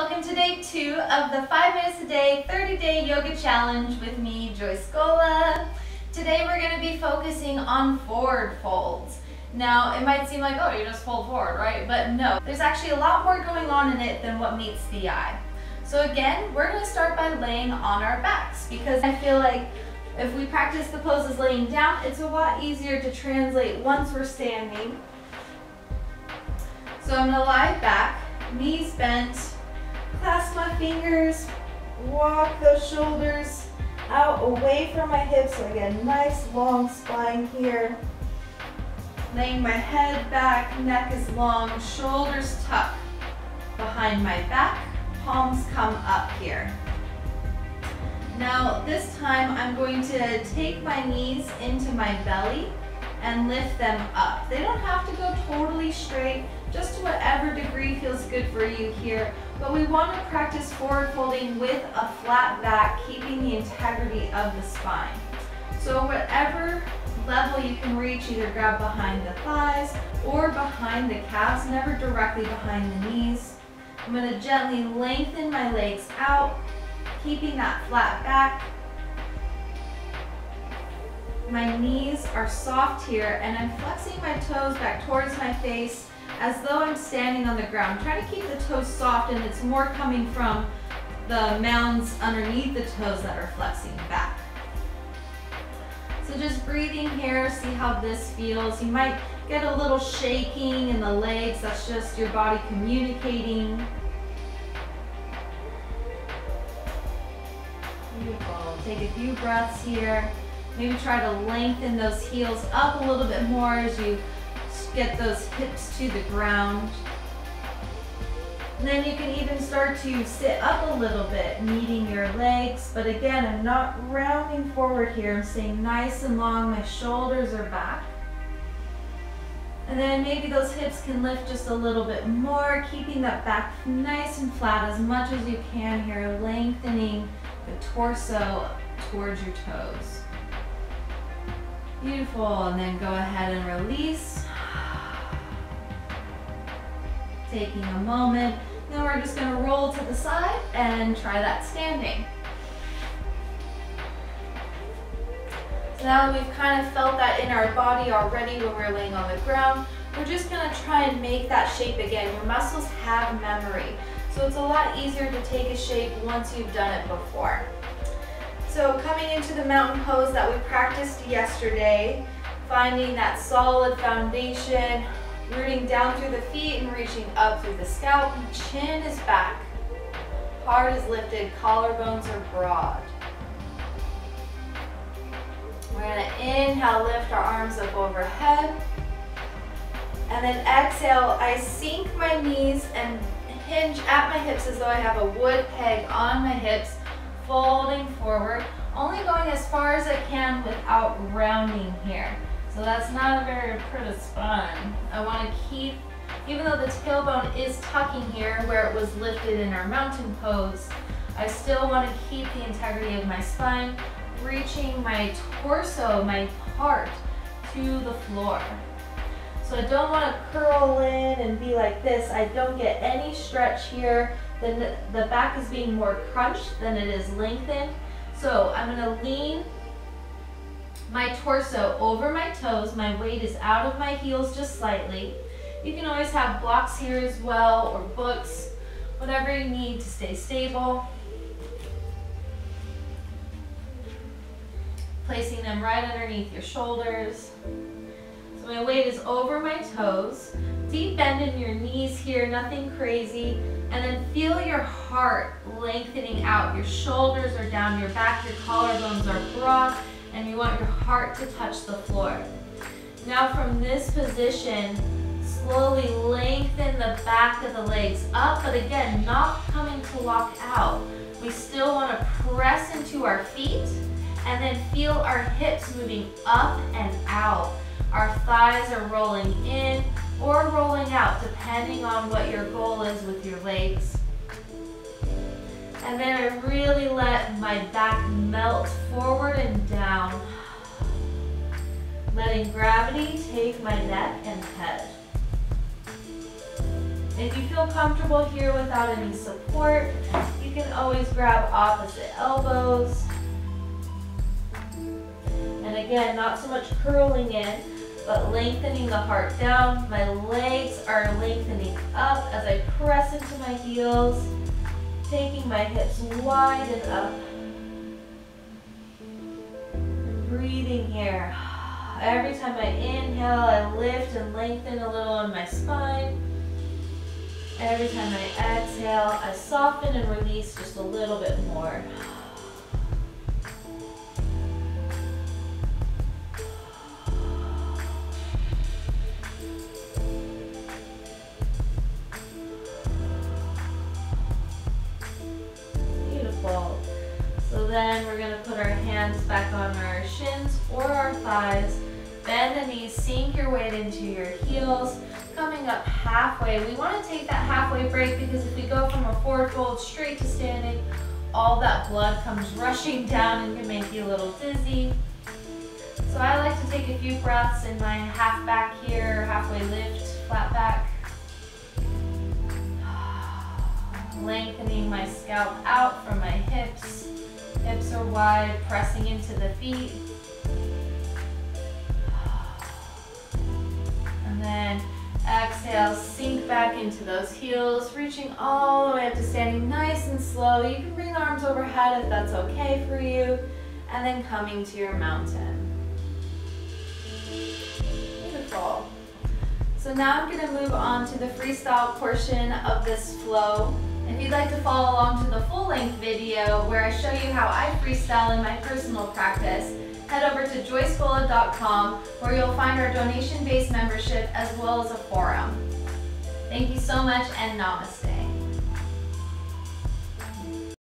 welcome to day 2 of the 5 minutes a day, 30-day yoga challenge with me, Scola. Today we're going to be focusing on forward folds. Now, it might seem like, oh, you just fold forward, right? But no, there's actually a lot more going on in it than what meets the eye. So again, we're going to start by laying on our backs because I feel like if we practice the poses laying down, it's a lot easier to translate once we're standing. So I'm going to lie back, knees bent, clasp my fingers, walk those shoulders out away from my hips so I get a nice long spine here. Laying my head back, neck is long, shoulders tuck behind my back, palms come up here. Now this time I'm going to take my knees into my belly and lift them up. They don't have to go totally straight, just to whatever degree feels good for you here. But we want to practice forward folding with a flat back, keeping the integrity of the spine. So whatever level you can reach, either grab behind the thighs or behind the calves, never directly behind the knees. I'm going to gently lengthen my legs out, keeping that flat back. My knees are soft here and I'm flexing my toes back towards my face as though I'm standing on the ground. I'm trying to keep the toes soft and it's more coming from the mounds underneath the toes that are flexing back. So just breathing here, see how this feels. You might get a little shaking in the legs. That's just your body communicating. Beautiful. Take a few breaths here. Maybe try to lengthen those heels up a little bit more as you get those hips to the ground. And then you can even start to sit up a little bit, meeting your legs. But again, I'm not rounding forward here. I'm staying nice and long. My shoulders are back. And then maybe those hips can lift just a little bit more, keeping that back nice and flat as much as you can here, lengthening the torso towards your toes. Beautiful, and then go ahead and release. Taking a moment, then we're just going to roll to the side and try that standing. So now that we've kind of felt that in our body already when we're laying on the ground, we're just going to try and make that shape again. Your muscles have memory, so it's a lot easier to take a shape once you've done it before. So coming into the mountain pose that we practiced yesterday, finding that solid foundation, rooting down through the feet and reaching up through the scalp. Chin is back, heart is lifted, collarbones are broad. We're going to inhale, lift our arms up overhead. And then exhale, I sink my knees and hinge at my hips as though I have a wood peg on my hips, folding forward, only going as far as I can without rounding here. So that's not a very pretty spine. I want to keep, even though the tailbone is tucking here where it was lifted in our mountain pose, I still want to keep the integrity of my spine, reaching my torso, my heart to the floor. So I don't want to curl in and be like this. I don't get any stretch here. Then the back is being more crunched than it is lengthened. So I'm going to lean my torso over my toes. My weight is out of my heels just slightly. You can always have blocks here as well, or books, whatever you need to stay stable. Placing them right underneath your shoulders. So my weight is over my toes. Deep bend in your knees here, nothing crazy. And then feel your heart lengthening out. Your shoulders are down, your back, your collarbones are broad, and you want your heart to touch the floor. Now from this position, slowly lengthen the back of the legs up, but again, not coming to lock out. We still want to press into our feet and then feel our hips moving up and out. Our thighs are rolling in or rolling out, depending on what your goal is with your legs. And then I really let my back melt forward and down, letting gravity take my neck and head. If you feel comfortable here without any support, you can always grab opposite elbows. And again, not so much curling in, but lengthening the heart down. My legs are lengthening up as I press into my heels, taking my hips wide and up. And breathing here. Every time I inhale, I lift and lengthen a little in my spine. Every time I exhale, I soften and release just a little bit more. Beautiful. So then we're going to put our hands back on our shins or our thighs. Bend the knees, sink your weight into your heels. Coming up halfway, we want to take that halfway break because if we go from a forward fold straight to standing, all that blood comes rushing down and can make you a little dizzy. So I like to take a few breaths in my half back here, halfway lift, flat back. Lengthening my scalp out from my hips. Hips are wide, pressing into the feet. And then exhale, sink back into those heels, reaching all the way up to standing nice and slow. You can bring the arms overhead if that's okay for you, and then coming to your mountain. Beautiful. So now I'm going to move on to the freestyle portion of this flow. If you'd like to follow along to the full-length video where I show you how I freestyle in my personal practice, head over to joyscola.com where you'll find our donation-based membership as well as a forum. Thank you so much and namaste.